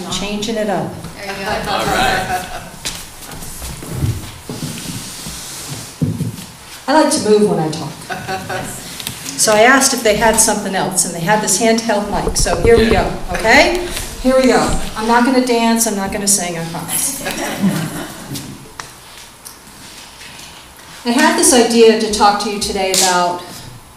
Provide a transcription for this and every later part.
I'm changing it up. There you go. All right. I like to move when I talk. So I asked if they had something else, and they had this handheld mic. So here we go, okay? Here we go. I'm not going to dance. I'm not going to sing, I promise. I had this idea to talk to you today about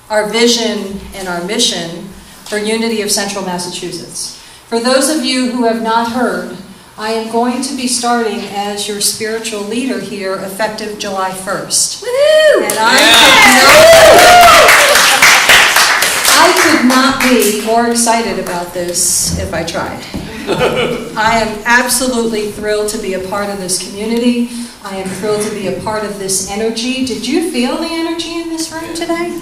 our vision and our mission for Unity of Central Massachusetts. For those of you who have not heard, I am going to be starting as your spiritual leader here effective July 1st. Woohoo! And I could not be more excited about this if I tried. I am absolutely thrilled to be a part of this community. I am thrilled to be a part of this energy. Did you feel the energy in this room today?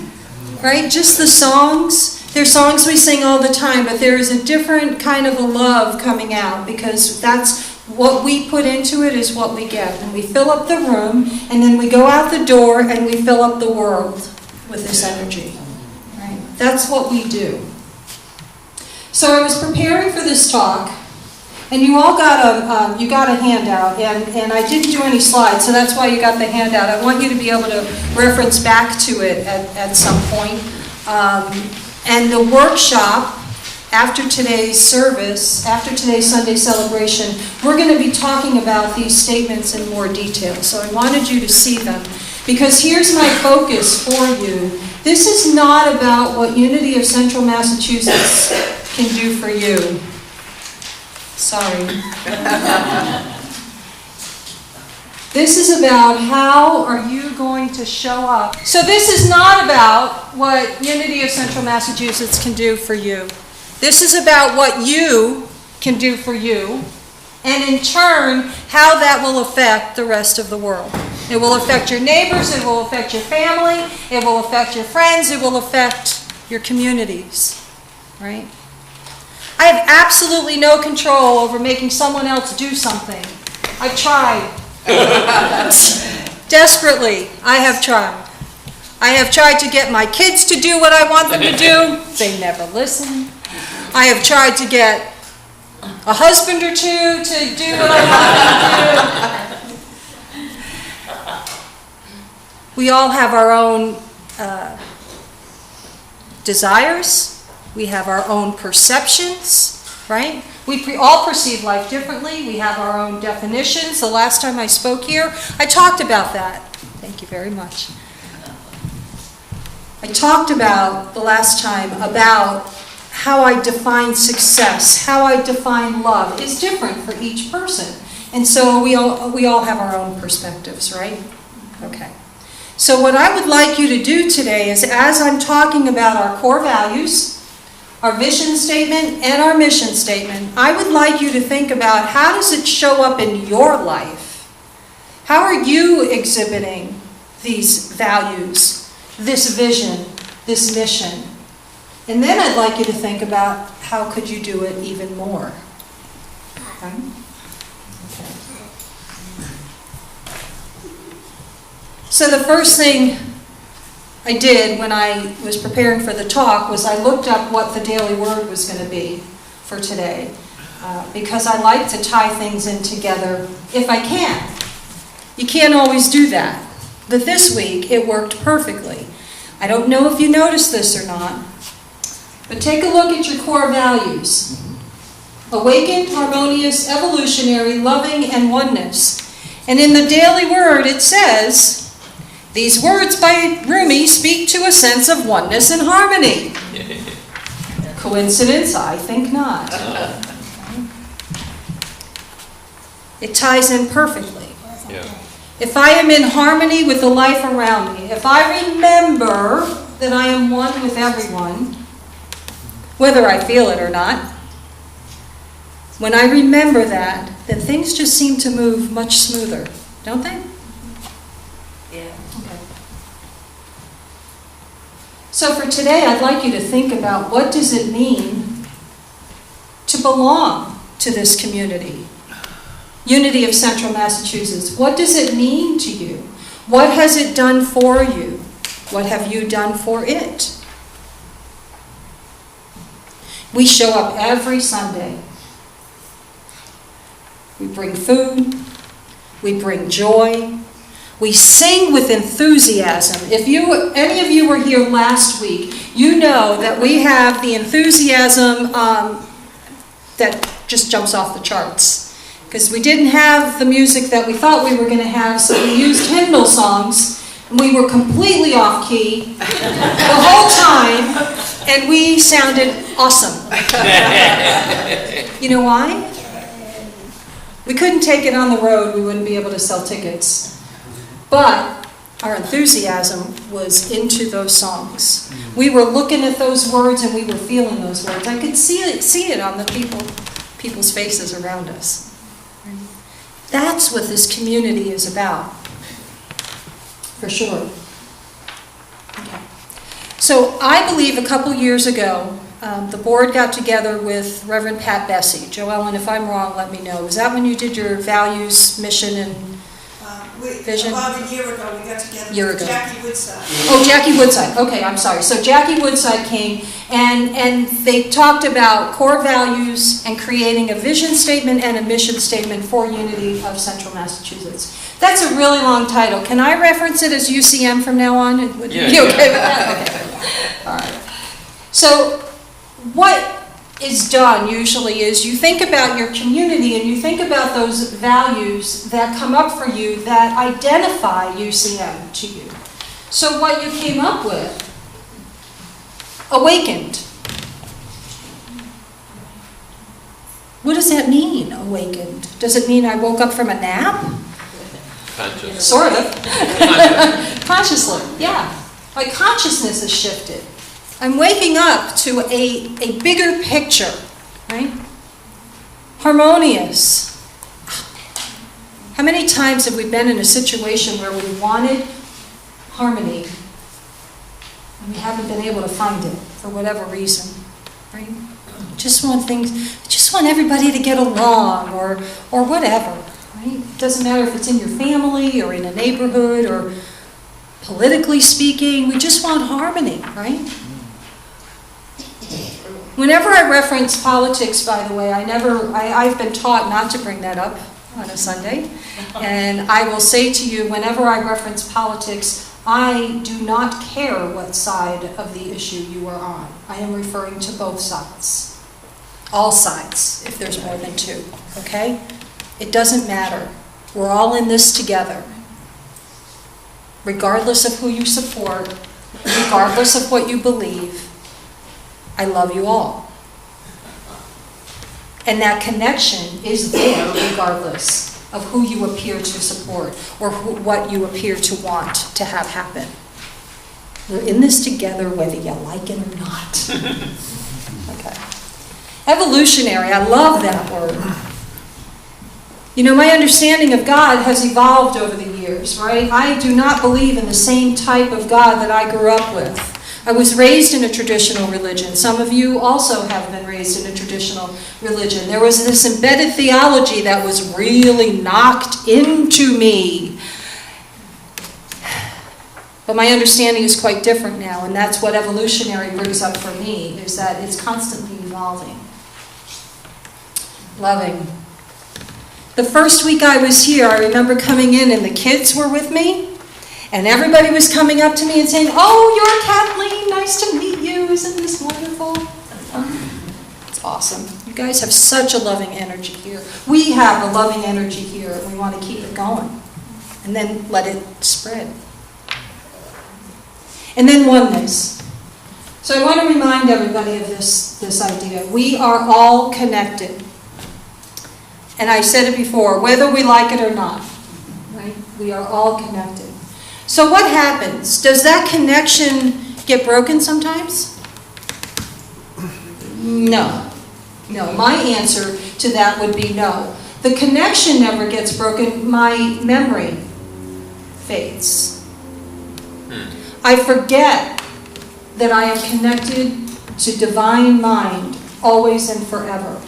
Right? Just the songs. There's songs we sing all the time, but there is a different kind of a love coming out because that's what we put into it is what we get. And we fill up the room, and then we go out the door and we fill up the world with this energy. Right? That's what we do. So I was preparing for this talk, and you all got a handout, and I didn't do any slides, so that's why you got the handout. I want you to be able to reference back to it at some point. And the workshop, after today's service, after today's Sunday celebration, we're going to be talking about these statements in more detail. So I wanted you to see them, because here's my focus for you. This is not about what Unity of Central Massachusetts can do for you. Sorry. This is about how are you going to show up. So this is not about what Unity of Central Massachusetts can do for you. This is about what you can do for you, and in turn, how that will affect the rest of the world. It will affect your neighbors, it will affect your family, it will affect your friends, it will affect your communities, right? I have absolutely no control over making someone else do something. I've tried. Desperately, I have tried. I have tried to get my kids to do what I want them to do. They never listen. I have tried to get a husband or two to do what I want them to do. We all have our own desires. We have our own perceptions, right? We all perceive life differently. We have our own definitions. The last time I spoke here, I talked about that. Thank you very much. I talked about the last time about how I define success, how I define love is different for each person. And so we all have our own perspectives, right? Okay. So what I would like you to do today is, as I'm talking about our core values, our vision statement, and our mission statement, I would like you to think about how does it show up in your life? How are you exhibiting these values, this vision, this mission? And then I'd like you to think about how could you do it even more? Okay? Okay. So the first thing I did when I was preparing for the talk was I looked up what the daily word was going to be for today, because I like to tie things in together if I can. You can't always do that, but this week it worked perfectly. I don't know if you noticed this or not, but take a look at your core values. Awakened, harmonious, evolutionary, loving, and oneness. And in the daily word it says, these words by Rumi speak to a sense of oneness and harmony. Coincidence? I think not. It ties in perfectly. Yeah. If I am in harmony with the life around me, if I remember that I am one with everyone, whether I feel it or not, when I remember that, then things just seem to move much smoother, don't they? Yeah. Okay. So for today, I'd like you to think about what does it mean to belong to this community? Unity of Central Massachusetts. What does it mean to you? What has it done for you? What have you done for it? We show up every Sunday. We bring food. We bring joy. We sing with enthusiasm. If any of you were here last week, you know that we have the enthusiasm that just jumps off the charts. Because we didn't have the music that we thought we were going to have, so we used hymnal songs, and we were completely off key the whole time, and we sounded awesome. You know why? We couldn't take it on the road. We wouldn't be able to sell tickets. But our enthusiasm was into those songs. We were looking at those words and we were feeling those words. I could see it on the people's faces around us. That's what this community is about, for sure. Okay. So I believe a couple years ago, the board got together with Reverend Pat Bessie. Joellen, if I'm wrong, let me know. Was that when you did your values, mission, and vision? About a year ago, we got together with Jackie Woodside. Oh, Jackie Woodside. Okay, I'm sorry. So Jackie Woodside came, and they talked about core values and creating a vision statement and a mission statement for Unity of Central Massachusetts. That's a really long title. Can I reference it as UCM from now on? Would you be okay with that? Okay. All right. So what is done usually is you think about your community and you think about those values that come up for you that identify UCM to you. So what you came up with, awakened. What does that mean, awakened? Does it mean I woke up from a nap? Conscious. Sort of. Consciously, yeah. My consciousness has shifted. I'm waking up to a bigger picture, right? Harmonious. How many times have we been in a situation where we wanted harmony and we haven't been able to find it for whatever reason, right? Just want everybody to get along or whatever, right? It doesn't matter if it's in your family or in a neighborhood or politically speaking, we just want harmony, right? Whenever I reference politics, by the way, I've been taught not to bring that up on a Sunday. And I will say to you, whenever I reference politics, I do not care what side of the issue you are on. I am referring to both sides. All sides, if there's more than two, okay? It doesn't matter. We're all in this together. Regardless of who you support, regardless of what you believe, I love you all. And that connection is there regardless of who you appear to support or what you appear to want to have happen. We're in this together whether you like it or not. Okay. Evolutionary, I love that word. You know, my understanding of God has evolved over the years, right? I do not believe in the same type of God that I grew up with. I was raised in a traditional religion. Some of you also have been raised in a traditional religion. There was this embedded theology that was really knocked into me. But my understanding is quite different now, and that's what evolutionary brings up for me, is that it's constantly evolving. Loving. The first week I was here, I remember coming in and the kids were with me. And everybody was coming up to me and saying, "Oh, you're Kathleen, nice to meet you, isn't this wonderful?" It's awesome. You guys have such a loving energy here. We have a loving energy here, and we want to keep it going. And then let it spread. And then oneness. So I want to remind everybody of this idea. We are all connected. And I said it before, whether we like it or not, right? We are all connected. So what happens? Does that connection get broken sometimes? No. No. My answer to that would be no. The connection never gets broken. My memory fades. I forget that I am connected to divine mind always and forever.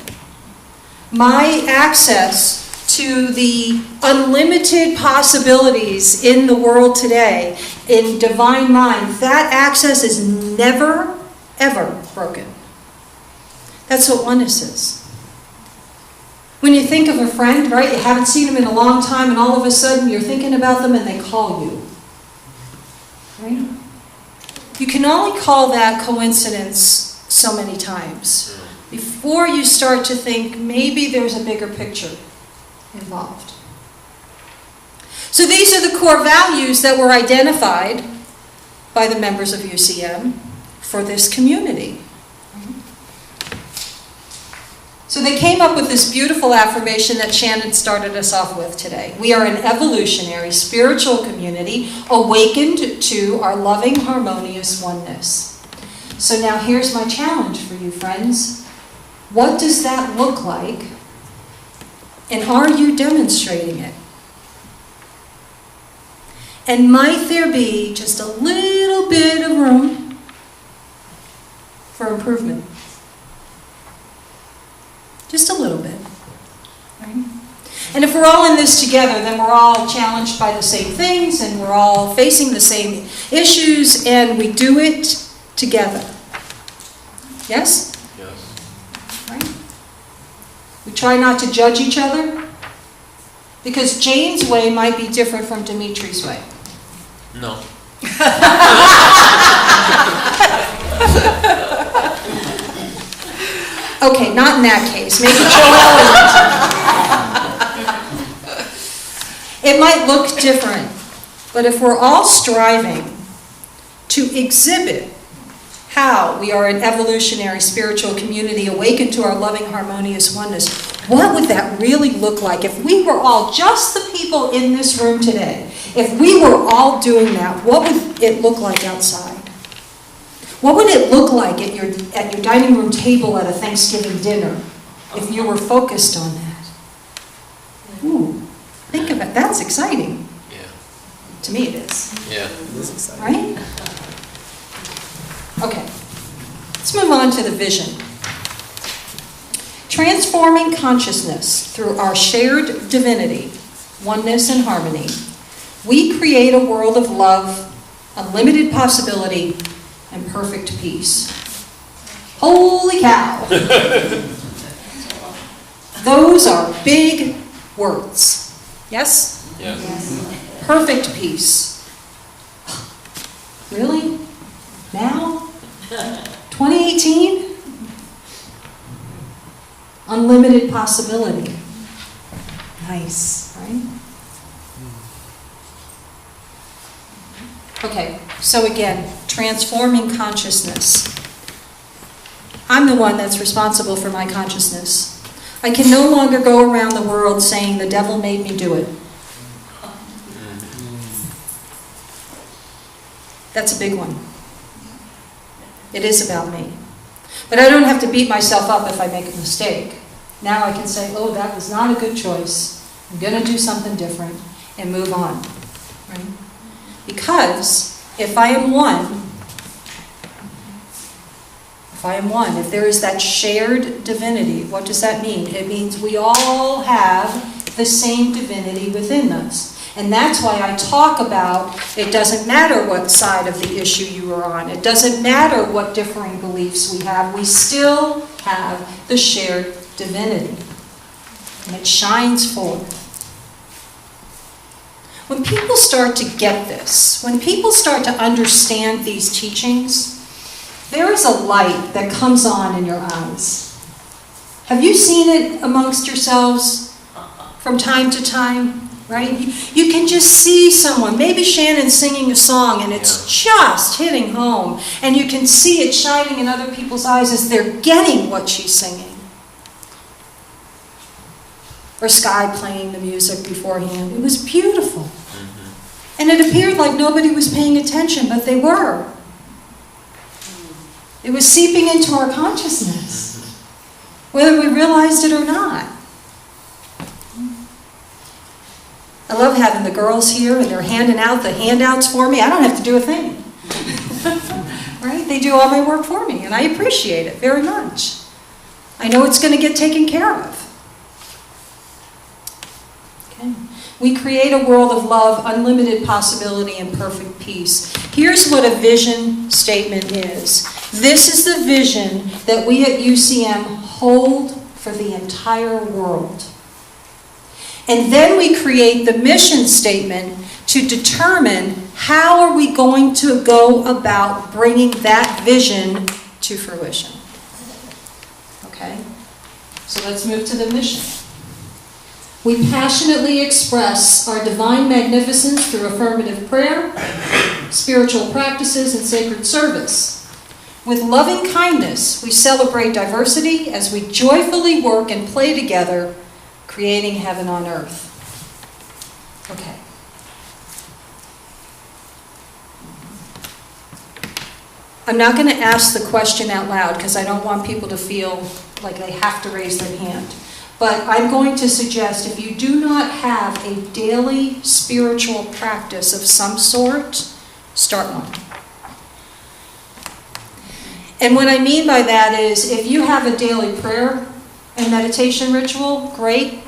My access to the unlimited possibilities in the world today, in divine mind, that access is never, ever broken. That's what oneness is. When you think of a friend, right, you haven't seen them in a long time, and all of a sudden you're thinking about them and they call you. Right? You can only call that coincidence so many times before you start to think maybe there's a bigger picture involved. So these are the core values that were identified by the members of UCM for this community. So they came up with this beautiful affirmation that Shannon started us off with today. We are an evolutionary spiritual community awakened to our loving, harmonious oneness. So now here's my challenge for you, friends. What does that look like? And are you demonstrating it? And might there be just a little bit of room for improvement? Just a little bit. Right? And if we're all in this together, then we're all challenged by the same things, and we're all facing the same issues, and we do it together. Yes? Yes. Right? We try not to judge each other, because Jane's way might be different from Dimitri's way. No. Okay, not in that case. Maybe Joel. It might look different, but if we're all striving to exhibit how we are an evolutionary spiritual community awakened to our loving, harmonious oneness, what would that really look like if we were all, just the people in this room today, if we were all doing that, what would it look like outside? What would it look like at your dining room table at a Thanksgiving dinner if you were focused on that? Ooh, think of it. That's exciting. Yeah. To me it is. Yeah. Right? Okay. Let's move on to the vision. Transforming consciousness through our shared divinity, oneness and harmony, we create a world of love, unlimited possibility, and perfect peace. Holy cow! Those are big words. Yes? Yes. Perfect peace. Really? Now? 2018? Unlimited possibility. Nice, right? Okay, so again, transforming consciousness. I'm the one that's responsible for my consciousness. I can no longer go around the world saying the devil made me do it. That's a big one. It is about me. But I don't have to beat myself up if I make a mistake. Now I can say, oh, that was not a good choice. I'm going to do something different and move on. Right? Because if I am one, if there is that shared divinity, what does that mean? It means we all have the same divinity within us. And that's why I talk about it doesn't matter what side of the issue you are on. It doesn't matter what differing beliefs we have. We still have the shared divinity. And it shines forth. When people start to get this, when people start to understand these teachings, there is a light that comes on in your eyes. Have you seen it amongst yourselves from time to time? Right? You can just see someone, maybe Shannon's singing a song and it's just hitting home. And you can see it shining in other people's eyes as they're getting what she's singing. Or Sky playing the music beforehand. It was beautiful. And it appeared like nobody was paying attention, but they were. It was seeping into our consciousness, whether we realized it or not. I love having the girls here, and they're handing out the handouts for me. I don't have to do a thing. Right? They do all my work for me, and I appreciate it very much. I know it's going to get taken care of. Okay. We create a world of love, unlimited possibility, and perfect peace. Here's what a vision statement is. This is the vision that we at UCM hold for the entire world. And then we create the mission statement to determine how are we going to go about bringing that vision to fruition. Okay? So let's move to the mission. We passionately express our divine magnificence through affirmative prayer, spiritual practices, and sacred service. With loving kindness, we celebrate diversity as we joyfully work and play together, creating heaven on earth. Okay. I'm not going to ask the question out loud because I don't want people to feel like they have to raise their hand. But I'm going to suggest if you do not have a daily spiritual practice of some sort, start one. And what I mean by that is if you have a daily prayer and meditation ritual, great,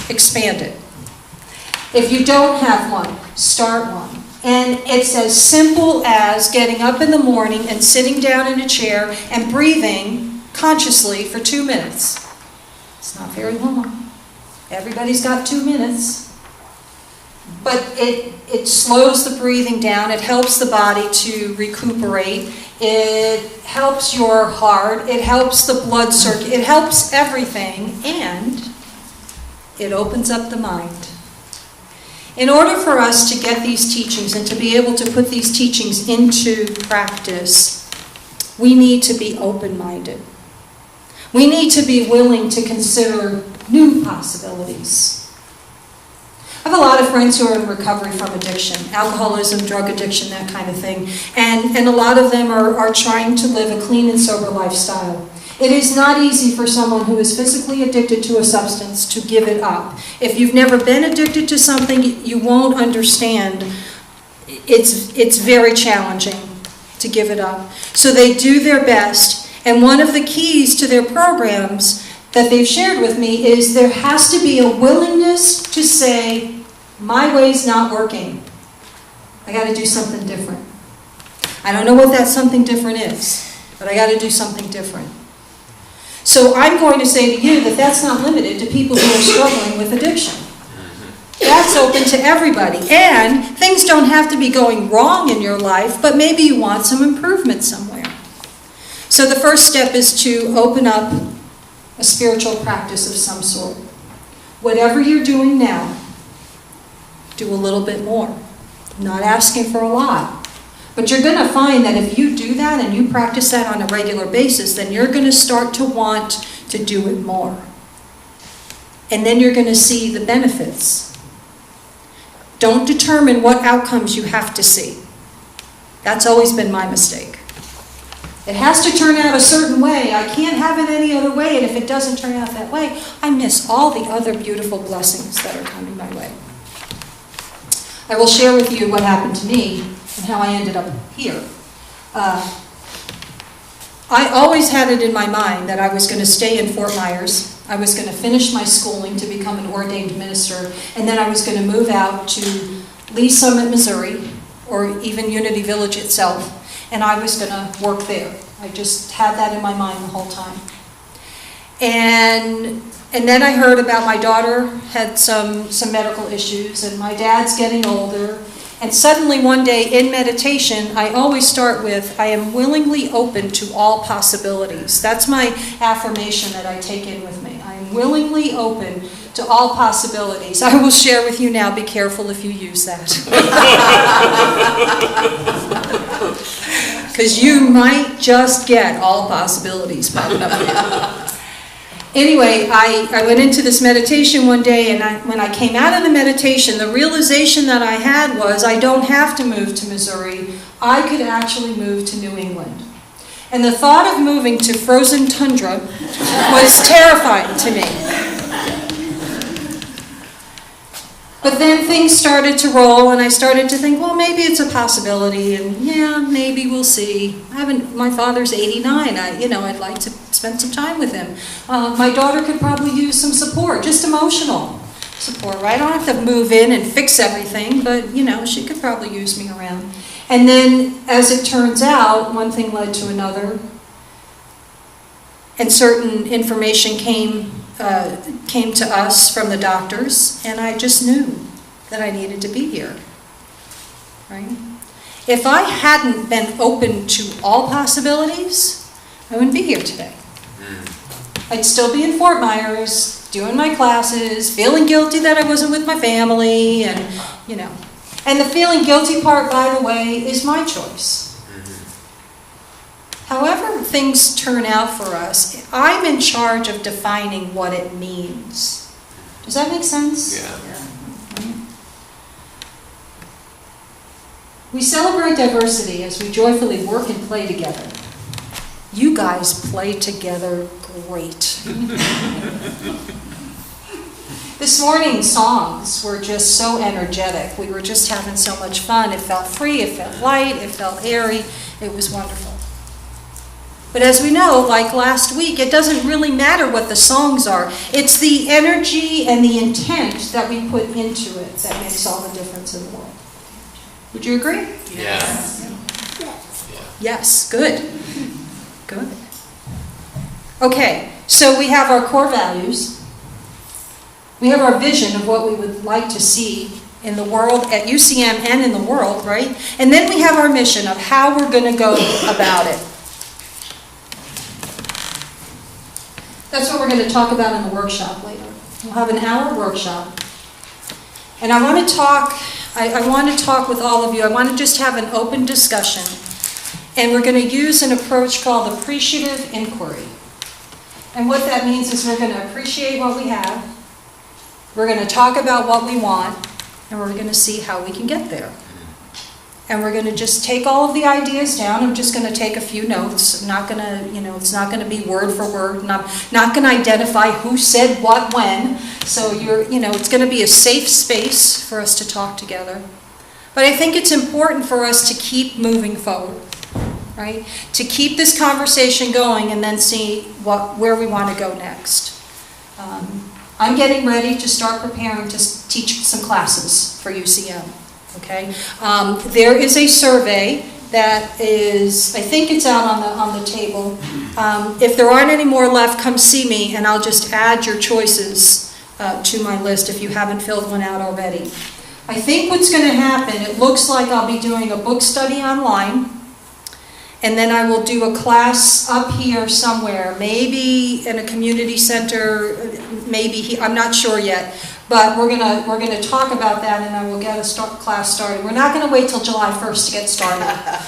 expand it. If you don't have one, start one. And it's as simple as getting up in the morning and sitting down in a chair and breathing consciously for 2 minutes. It's not very long. Everybody's got 2 minutes. But it slows the breathing down. It helps the body to recuperate. It helps your heart. It helps the blood circuit. It helps everything. And it opens up the mind. In order for us to get these teachings and to be able to put these teachings into practice, we need to be open-minded. We need to be willing to consider new possibilities. I have a lot of friends who are in recovery from addiction, alcoholism, drug addiction, that kind of thing. And a lot of them are trying to live a clean and sober lifestyle. It is not easy for someone who is physically addicted to a substance to give it up. If you've never been addicted to something, you won't understand. It's very challenging to give it up. So they do their best. And one of the keys to their programs that they've shared with me is there has to be a willingness to say, my way's not working. I got to do something different. I don't know what that something different is, but I got to do something different. So I'm going to say to you that that's not limited to people who are struggling with addiction. That's open to everybody. And things don't have to be going wrong in your life, but maybe you want some improvement somewhere. So the first step is to open up a spiritual practice of some sort. Whatever you're doing now, do a little bit more. I'm not asking for a lot. But you're going to find that if you do that and you practice that on a regular basis, then you're going to start to want to do it more. And then you're going to see the benefits. Don't determine what outcomes you have to see. That's always been my mistake. It has to turn out a certain way. I can't have it any other way, and if it doesn't turn out that way, I miss all the other beautiful blessings that are coming my way. I will share with you what happened to me and how I ended up here. I always had it in my mind that I was going to stay in Fort Myers. I was going to finish my schooling to become an ordained minister, and then I was going to move out to Lee Summit, Missouri, or even Unity Village itself, and I was going to work there. I just had that in my mind the whole time. And then I heard about my daughter had some medical issues, and my dad's getting older. And suddenly one day in meditation, I always start with, I am willingly open to all possibilities. That's my affirmation that I take in with me. I am willingly open to all possibilities. I will share with you now, be careful if you use that. Because you might just get all possibilities popping up here. Anyway, I went into this meditation one day, and when I came out of the meditation, the realization that I had was I don't have to move to Missouri. I could actually move to New England. And the thought of moving to frozen tundra was terrifying to me. But then things started to roll, and I started to think, well, maybe it's a possibility, and yeah, maybe we'll see. My father's 89. I'd like to spend some time with him. My daughter could probably use some support, just emotional support, right? I don't have to move in and fix everything, but, she could probably use me around. And then, as it turns out, one thing led to another, and certain information came came to us from the doctors, and I just knew that I needed to be here, right? If I hadn't been open to all possibilities, I wouldn't be here today. I'd still be in Fort Myers, doing my classes, feeling guilty that I wasn't with my family, and, you know. And the feeling guilty part, by the way, is my choice. However things turn out for us, I'm in charge of defining what it means. Does that make sense? Yeah. We celebrate diversity as we joyfully work and play together. You guys play together great. This morning's songs were just so energetic. We were just having so much fun. It felt free, it felt light, it felt airy. It was wonderful. But as we know, like last week, it doesn't really matter what the songs are. It's the energy and the intent that we put into it that makes all the difference in the world. Would you agree? Yes. Yes, good. Good. Okay, so we have our core values. We have our vision of what we would like to see in the world, at UCM and in the world, right? And then we have our mission of how we're going to go about it. That's what we're going to talk about in the workshop later. We'll have an hour workshop. And I want to talk, I want to talk with all of you. I want to just have an open discussion. And we're going to use an approach called appreciative inquiry. And what that means is we're going to appreciate what we have. We're going to talk about what we want. And we're going to see how we can get there. And we're going to just take all of the ideas down. I'm just going to take a few notes. I'm not going to, it's not going to be word for word. And I'm not going to identify who said what when. So it's going to be a safe space for us to talk together. But I think it's important for us to keep moving forward, right? To keep this conversation going and then see where we want to go next. I'm getting ready to start preparing to teach some classes for UCM. Okay, there is a survey that is, I think it's out on the table. If there aren't any more left, come see me and I'll just add your choices to my list if you haven't filled one out already. I think what's going to happen, it looks like I'll be doing a book study online, and then I will do a class up here somewhere, maybe in a community center, maybe I'm not sure yet. But we're gonna talk about that, and I will get a class started. We're not gonna wait till July 1st to get started,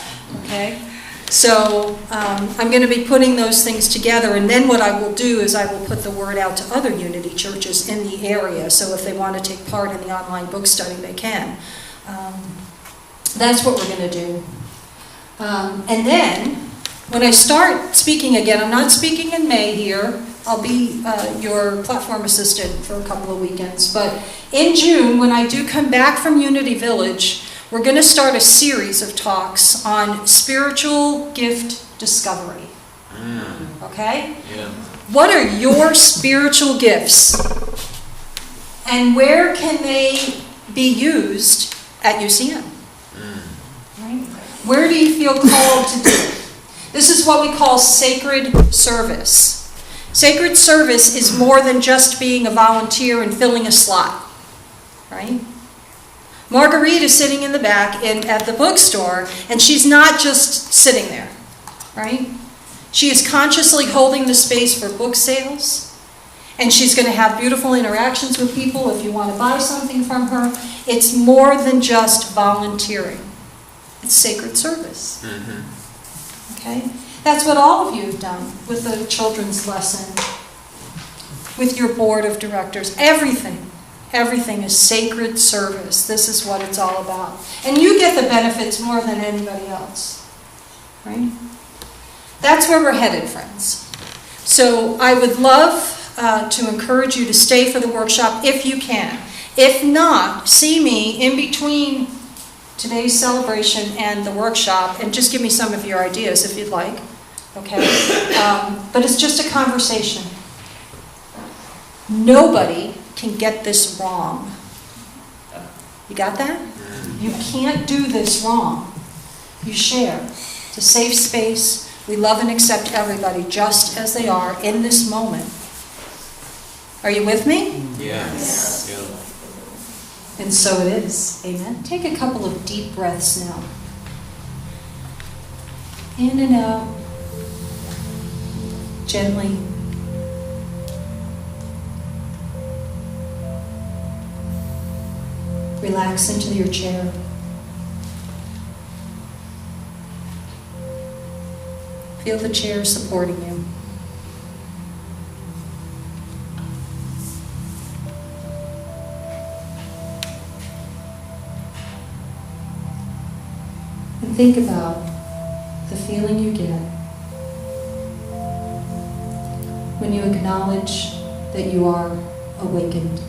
okay? So I'm gonna be putting those things together, and then what I will do is I will put the word out to other Unity churches in the area, so if they want to take part in the online book study, they can. That's what we're gonna do. And then, when I start speaking again, I'm not speaking in May here. I'll be your platform assistant for a couple of weekends. But in June, when I do come back from Unity Village, we're going to start a series of talks on spiritual gift discovery. Okay? Yeah. What are your spiritual gifts? And where can they be used at UCM? Right? Where do you feel called to do it? This is what we call sacred service. Sacred service is more than just being a volunteer and filling a slot, right? Marguerite is sitting in the back at the bookstore, and she's not just sitting there, right? She is consciously holding the space for book sales, and she's going to have beautiful interactions with people if you want to buy something from her. It's more than just volunteering. It's sacred service. Okay? That's what all of you have done with the children's lesson, with your board of directors. Everything is sacred service. This is what it's all about. And you get the benefits more than anybody else, right? That's where we're headed, friends. So I would love to encourage you to stay for the workshop if you can. If not, see me in between today's celebration and the workshop, and just give me some of your ideas if you'd like, okay? But it's just a conversation. Nobody can get this wrong. You got that? You can't do this wrong. You share. It's a safe space. We love and accept everybody just as they are in this moment. Are you with me? Yes. Yeah. And so it is. Amen. Take a couple of deep breaths now. In and out. Gently. Relax into your chair. Feel the chair supporting you. And think about the feeling you get when you acknowledge that you are awakened.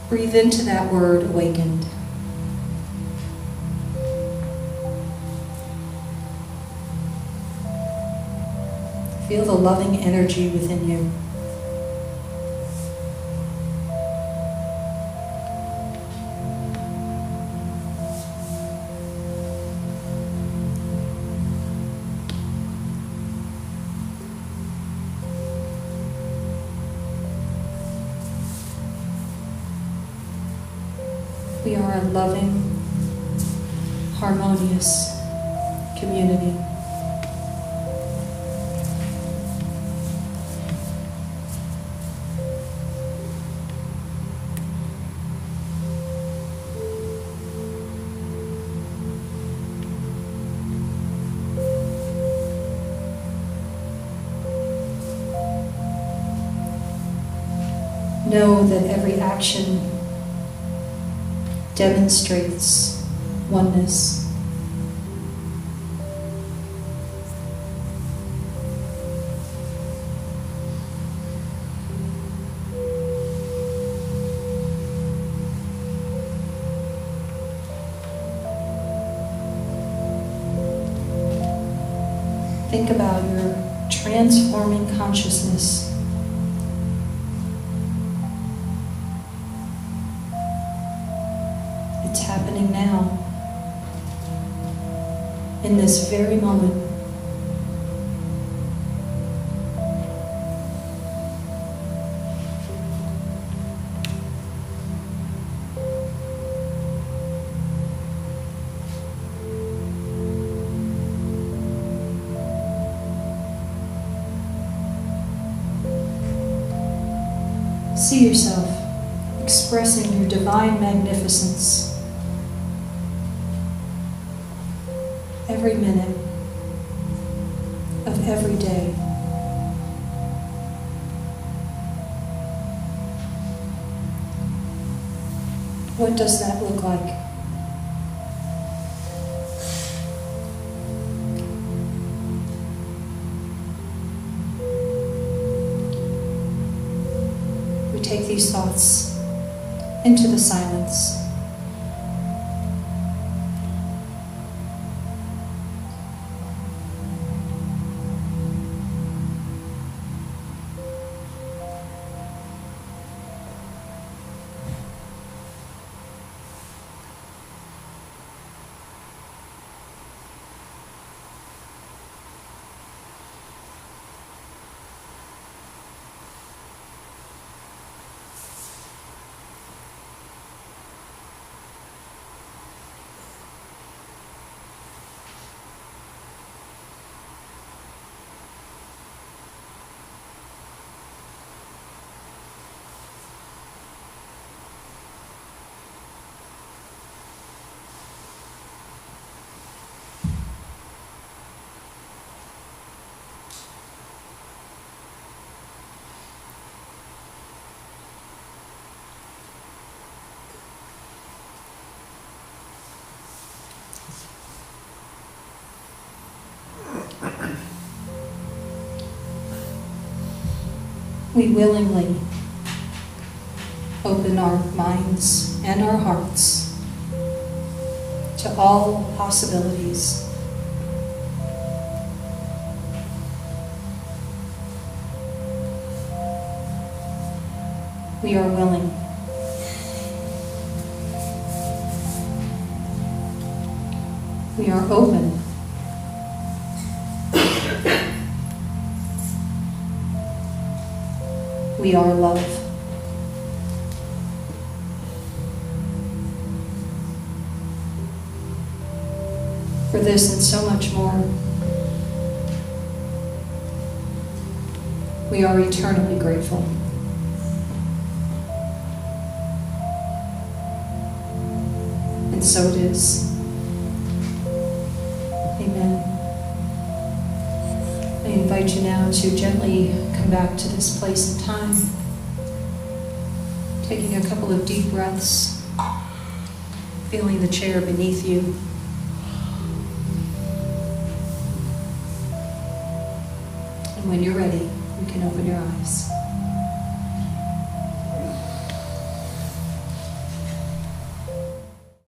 Breathe into that word, awakened. Feel the loving energy within you. We are a loving, harmonious community. Know that every action demonstrates oneness. Think about your transforming consciousness. It's happening now, in this very moment. See yourself expressing your divine magnificence every minute of every day. What does that look like? We take these thoughts into the silence. We willingly open our minds and our hearts to all possibilities. We are willing. We are open. We are love. For this and so much more, we are eternally grateful. And so it is. Amen. I invite you now to gently come back to this place and time, taking a couple of deep breaths, feeling the chair beneath you. And when you're ready, you can open your eyes.